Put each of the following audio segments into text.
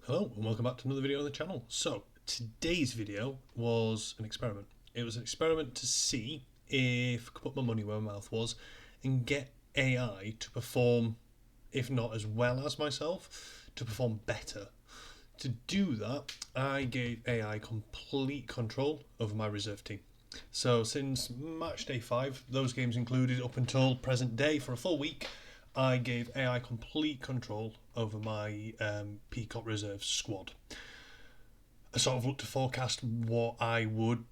Hello and welcome back to another video on the channel. So today's video was an experiment. It was an experiment to see if I could put my money where my mouth was and get AI to perform, if not as well as myself, to perform better. To do that, I gave AI complete control over my reserve team. So since match day 5, those games included up until present day for a full week, I gave AI complete control over my Peacock Reserve squad. I sort of looked to forecast what I would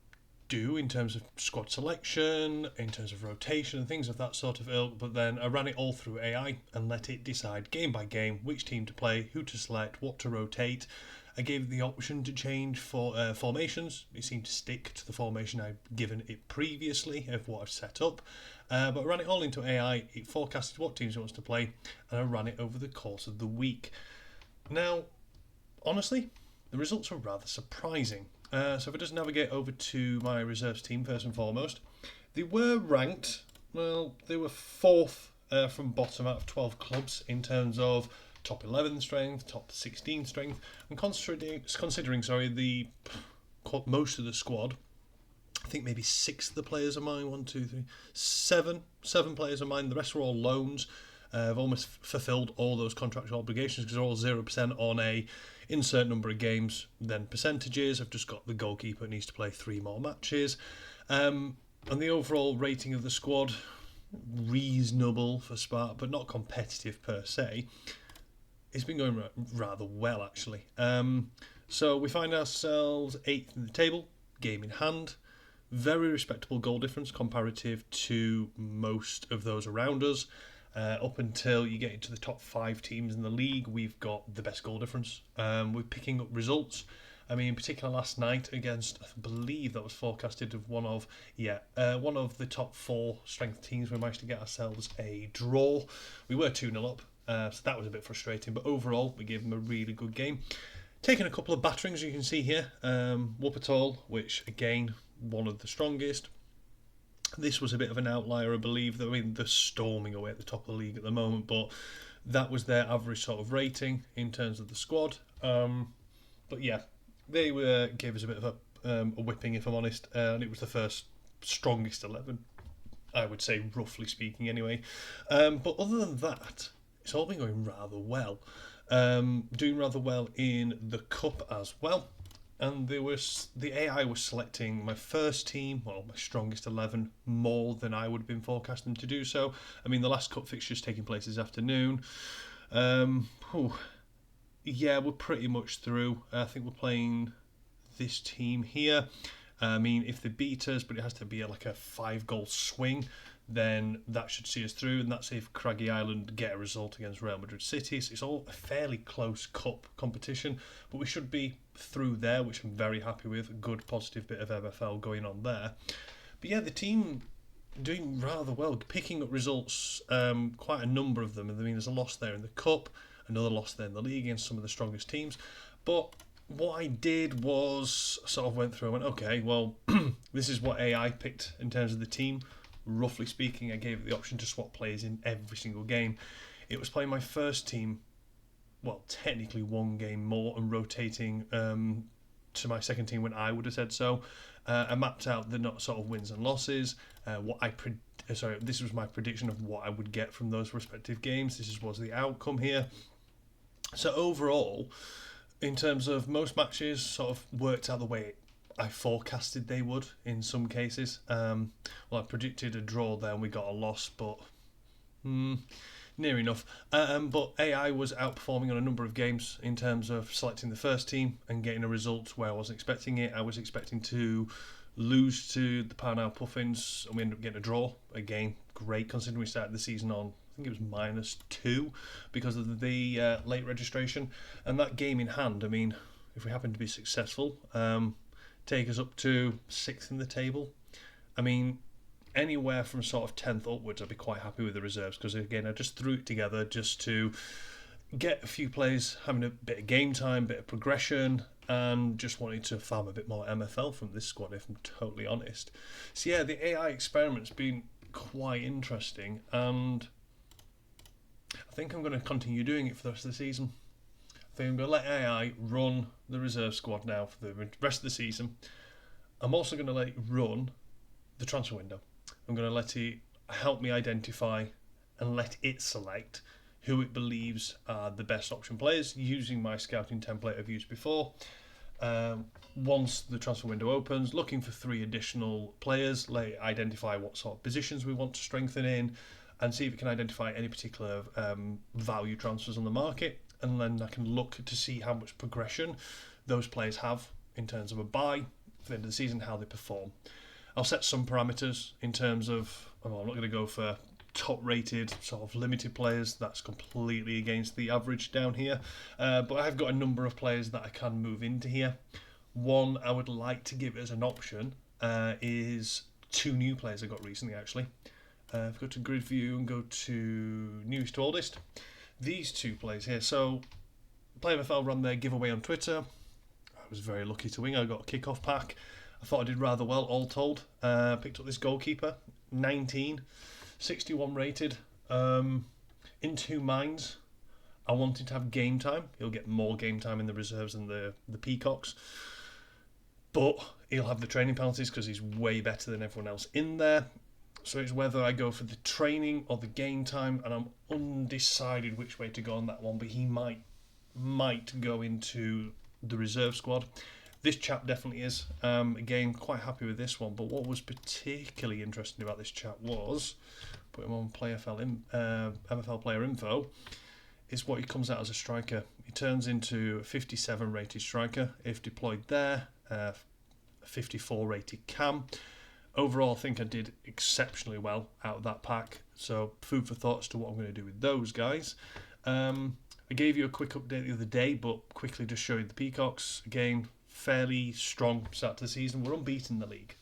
do in terms of squad selection, in terms of rotation and things of that sort of ilk, but then I ran it all through AI and let it decide game by game which team to play, who to select, what to rotate. I gave it the option to change for formations. It seemed to stick to the formation I'd given it previously of what I've set up. But I ran it all into AI. It forecasted what teams it wants to play, and I ran it over the course of the week. Now, honestly, the results were rather surprising. So if I just navigate over to my reserves team first and foremost, they were ranked. Well, they were fourth from bottom out of 12 clubs in terms of top 11 strength, top 16 strength, and considering the most of the squad. I think maybe 6 of the players are mine. 1, 2, 3, 7. 7 players are mine. The rest were all loans. I've almost fulfilled all those contractual obligations because they're all 0% on a insert number of games, then percentages. I've just got the goalkeeper needs to play 3 more matches. And the overall rating of the squad, reasonable for Spark, but not competitive per se. It's been going rather well, actually. So we find ourselves 8th in the table, game in hand. Very respectable goal difference comparative to most of those around us. Up until you get into the top 5 teams in the league, we've got the best goal difference. We're picking up results. I mean, in particular, last night against, I believe that was forecasted of one of the top 4 strength teams, we managed to get ourselves a draw. We were 2-0 up, so that was a bit frustrating. But overall, we gave them a really good game. Taking a couple of batterings, you can see here. Wuppertal, which again, one of the strongest. This was a bit of an outlier, I believe. I mean, they're storming away at the top of the league at the moment, but that was their average sort of rating in terms of the squad. But yeah, they gave us a bit of a whipping, if I'm honest, and it was the first strongest 11, I would say, roughly speaking, anyway. But other than that, it's all been going rather well. Doing rather well in the cup as well. And the AI was selecting my first team, well, my strongest 11, more than I would have been forecasting to do so. I mean, the last cup fixture's taking place this afternoon. Yeah, we're pretty much through. I think we're playing this team here. I mean, if they beat us, but it has to be like a 5-goal swing, then that should see us through, and that's if Craggy Island get a result against Real Madrid City. So it's all a fairly close cup competition, but we should be through there, which I'm very happy with. A good positive bit of MFL going on there. But yeah, the team doing rather well, picking up results, quite a number of them. I mean, there's a loss there in the cup, another loss there in the league against some of the strongest teams. But what I did was sort of went through and went, okay, well, this is what AI picked in terms of the team. Roughly speaking, I gave it the option to swap players in every single game. It was playing my first team, well, technically one game more, and rotating to my second team when I would have said so. I mapped out the not sort of wins and losses. This was my prediction of what I would get from those respective games. This was the outcome here. So overall, in terms of most matches, sort of worked out the way I forecasted they would in some cases. Well, I predicted a draw there and we got a loss, but near enough. But AI was outperforming on a number of games in terms of selecting the first team and getting a result where I wasn't expecting it. I was expecting to lose to the Parnell Puffins, and we ended up getting a draw. Again, great considering we started the season on, I think it was -2 because of the late registration. And that game in hand, I mean, if we happen to be successful, take us up to 6th in the table. I mean, anywhere from sort of 10th upwards, I'd be quite happy with the reserves because, again, I just threw it together just to get a few players having a bit of game time, bit of progression, and just wanted to farm a bit more MFL from this squad, if I'm totally honest. So yeah, the AI experiment's been quite interesting, and I think I'm going to continue doing it for the rest of the season. I I'm going to let AI run the reserve squad now for the rest of the season. I'm also going to let it run the transfer window. I'm going to let it help me identify and let it select who it believes are the best option players using my scouting template I've used before. Once the transfer window opens, looking for 3 additional players, let it identify what sort of positions we want to strengthen in, and see if it can identify any particular value transfers on the market. And then I can look to see how much progression those players have in terms of a buy for the end of the season, how they perform. I'll set some parameters in terms of, I'm not going to go for top rated sort of limited players, that's completely against the average down here, but I've got a number of players that I can move into here. One I would like to give as an option is 2 new players I got recently actually. If I go to grid view and go to newest to oldest, these 2 players here. So Play MFL ran their giveaway on Twitter. I was very lucky to win. I got a kickoff pack. I thought I did rather well, all told. Picked up this goalkeeper, 19, 61 rated. In 2 minds, I wanted to have game time. He'll get more game time in the reserves than the Peacocks. But he'll have the training penalties because he's way better than everyone else in there. So it's whether I go for the training or the game time, and I'm undecided which way to go on that one, but he might go into the reserve squad. This chap definitely is. Again, quite happy with this one, but what was particularly interesting about this chap was, put him on MFL player info, is what he comes out as a striker. He turns into a 57 rated striker if deployed there, 54 rated cam. Overall, I think I did exceptionally well out of that pack, so food for thought as to what I'm going to do with those guys. I gave you a quick update the other day, but quickly just show you the Peacocks. Again, fairly strong start to the season. We're unbeaten in the league.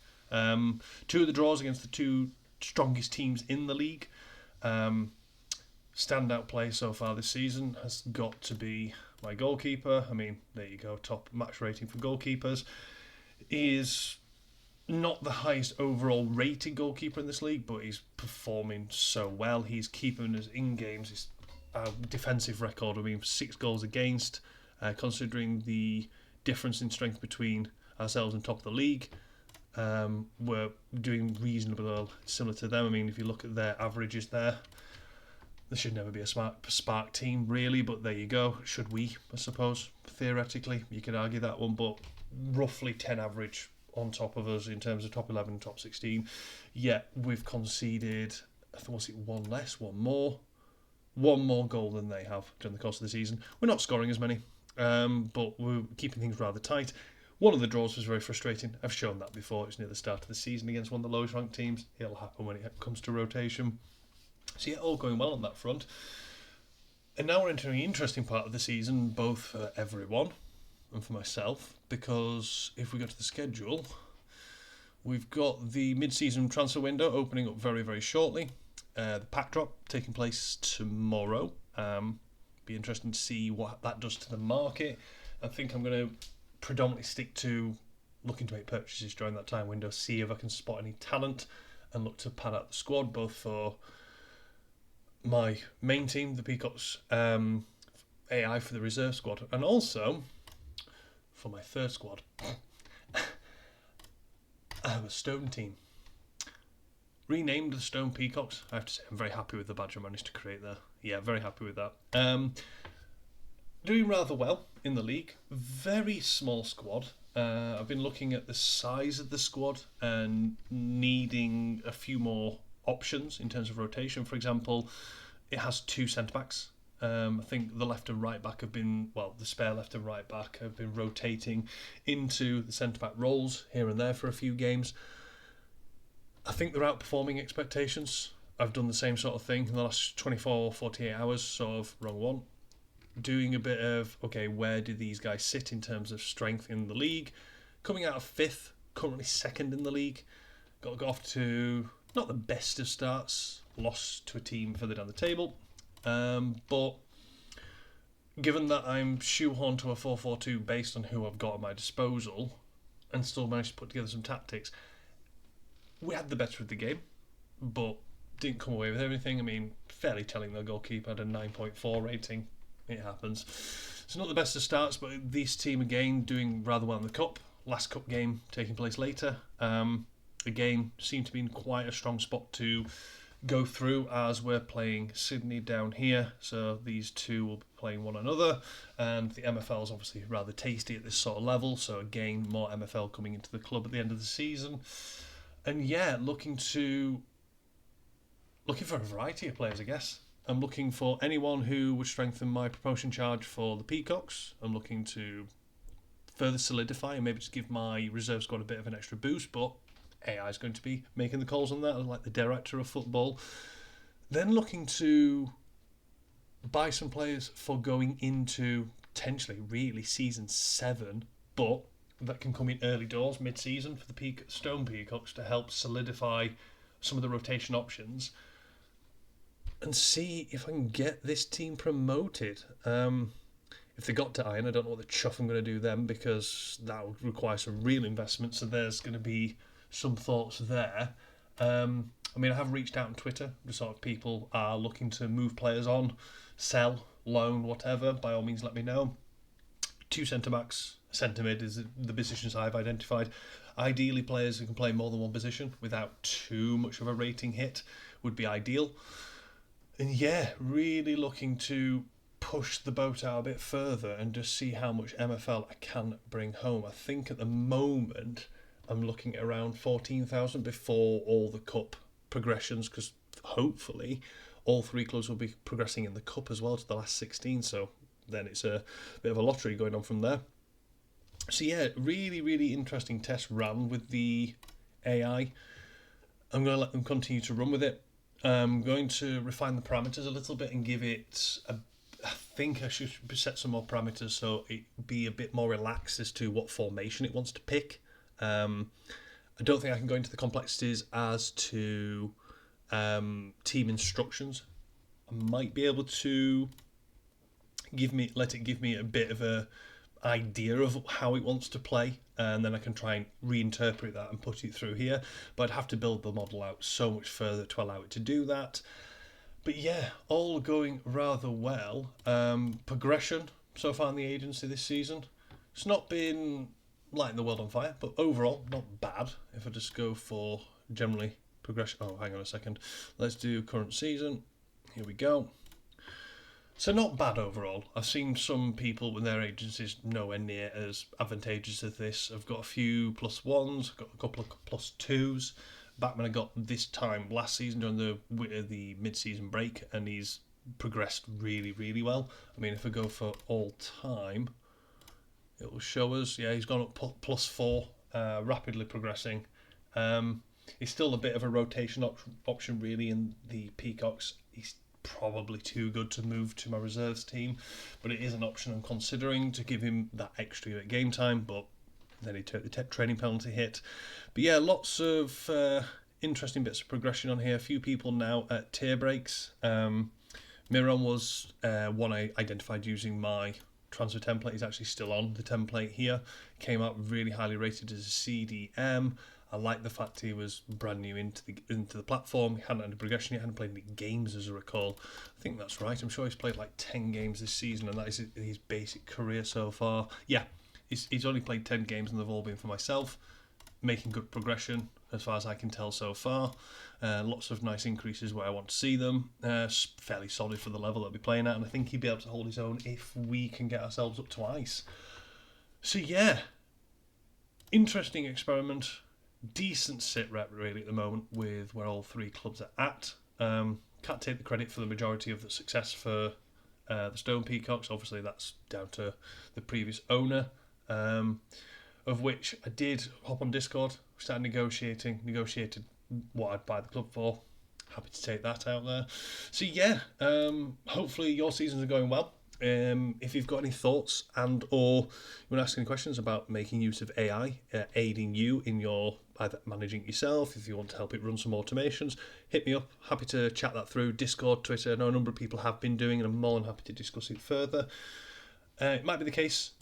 2 of the draws against the 2 strongest teams in the league. Standout play so far this season has got to be my goalkeeper. I mean, there you go, top match rating for goalkeepers. He is not the highest overall rated goalkeeper in this league, but he's performing so well. He's keeping us in games. His defensive record, I mean, 6 goals against, considering the difference in strength between ourselves and top of the league. We're doing reasonably well, similar to them. I mean, if you look at their averages there should never be a spark team, really, but there you go. Should we, I suppose, theoretically, you could argue that one, but roughly 10 average on top of us in terms of top 11 and top 16. Yet we've conceded, I think, was it one less, one more goal than they have during the course of the season. We're not scoring as many, but we're keeping things rather tight. One of the draws was very frustrating. I've shown that before. It was near the start of the season against one of the lowest ranked teams. It'll happen when it comes to rotation. So yeah, all going well on that front. And now we're entering an interesting part of the season, both for everyone and for myself, because if we go to the schedule, we've got the mid-season transfer window opening up very, very shortly. The pack drop taking place tomorrow. Be interesting to see what that does to the market. I think I'm going to predominantly stick to looking to make purchases during that time window, see if I can spot any talent and look to pad out the squad, both for my main team, the Peacocks, AI for the reserve squad, and also for my third squad. I have a Stone team. Renamed the Stone Peacocks. I have to say I'm very happy with the badge I managed to create there. Yeah, very happy with that. Doing rather well in the league. Very small squad. I've been looking at the size of the squad and needing a few more options in terms of rotation. For example, it has 2 centre-backs. I think the left and right back have been, the spare left and right back have been rotating into the centre-back roles here and there for a few games. I think they're outperforming expectations. I've done the same sort of thing in the last 24, 48 hours, sort of wrong one. Doing a bit of, okay, where do these guys sit in terms of strength in the league? Coming out of 5th, currently 2nd in the league. Got off to not the best of starts, lost to a team further down the table. But given that I'm shoehorned to a 4-4-2 based on who I've got at my disposal and still managed to put together some tactics, we had the better of the game, but didn't come away with everything. I mean, fairly telling the goalkeeper had a 9.4 rating. It happens. It's not the best of starts, but this team again doing rather well in the cup. Last cup game taking place later. Again, seem to be in quite a strong spot to go through, as we're playing Sydney down here. So these two will be playing one another, and the MFL is obviously rather tasty at this sort of level. So again, more MFL coming into the club at the end of the season. And yeah, looking for a variety of players, I guess. I'm looking for anyone who would strengthen my promotion charge for the Peacocks. I'm looking to further solidify and maybe just give my reserve squad a bit of an extra boost, but AI is going to be making the calls on that, like the director of football. Then looking to buy some players for going into potentially really season 7, but that can come in early doors, mid-season, for the Stone Peacocks to help solidify some of the rotation options and see if I can get this team promoted. If they got to Iron, I don't know what the chuff I'm going to do then, because that would require some real investment, so there's going to be some thoughts there. I mean, I have reached out on Twitter. The sort of people are looking to move players on, sell, loan, whatever. By all means, let me know. 2 centre-backs, centre-mid is the positions I've identified. Ideally, players who can play more than one position without too much of a rating hit would be ideal. And yeah, really looking to push the boat out a bit further and just see how much MFL I can bring home. I think at the moment I'm looking at around 14,000 before all the cup progressions, because hopefully all 3 clubs will be progressing in the cup as well to the last 16, so then it's a bit of a lottery going on from there. So yeah, really, really interesting test run with the AI. I'm going to let them continue to run with it. I'm going to refine the parameters a little bit and give it I think I should set some more parameters so it be a bit more relaxed as to what formation it wants to pick. I don't think I can go into the complexities as to team instructions. I might be able to let it give me a bit of a idea of how it wants to play, and then I can try and reinterpret that and put it through here. But I'd have to build the model out so much further to allow it to do that. But yeah, all going rather well. Progression so far in the agency this season, it's not been lighting the world on fire, but overall not bad. If I just go for generally progression, oh hang on a second, let's do current season. Here we go. So not bad overall. I've seen some people with their agencies nowhere near as advantageous as this. I've got a few +1s, I've got a couple of +2s. Batman I got this time last season during the mid-season break, and he's progressed really, really well. I mean, if I go for all time, it will show us, yeah, he's gone up +4, rapidly progressing. He's still a bit of a rotation option really in the Peacocks. He's probably too good to move to my reserves team, but it is an option I'm considering to give him that extra at game time, but then he took the training penalty hit. But yeah, lots of interesting bits of progression on here. A few people now at tier breaks. Miron was one I identified using my transfer template. He's actually still on the template here. Came out really highly rated as a CDM. I like the fact he was brand new into the platform. He hadn't had a progression, he hadn't played any games as I recall. I think that's right. I'm sure he's played like 10 games this season, and that is his basic career so far. Yeah, he's only played 10 games, and they've all been for myself. Making good progression as far as I can tell so far. Lots of nice increases where I want to see them. Fairly solid for the level that we'll be playing at, and I think he'd be able to hold his own if we can get ourselves up to ice. So yeah, interesting experiment. Decent sit rep really at the moment with where all 3 clubs are at. Can't take the credit for the majority of the success for the Stone Peacocks. Obviously that's down to the previous owner, of which I did hop on Discord, started negotiated what I'd buy the club for. Happy to take that out there. So yeah, hopefully your seasons are going well. If you've got any thoughts and or you want to ask any questions about making use of AI, aiding you in your either managing it yourself, if you want to help it run some automations, hit me up. Happy to chat that through. Discord, Twitter, I know a number of people have been doing, and I'm more than happy to discuss it further. It might be the case,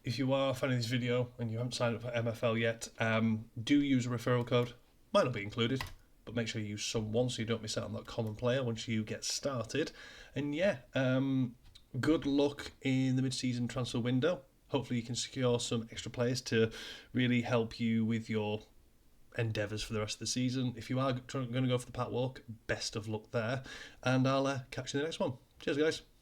if you are finding this video and you haven't signed up for MFL yet, do use a referral code. Might not be included, but make sure you use someone so you don't miss out on that common player once you get started. And yeah, good luck in the mid-season transfer window. Hopefully, you can secure some extra players to really help you with your endeavours for the rest of the season. If you are going to go for the Pat Walk, best of luck there. And I'll catch you in the next one. Cheers, guys.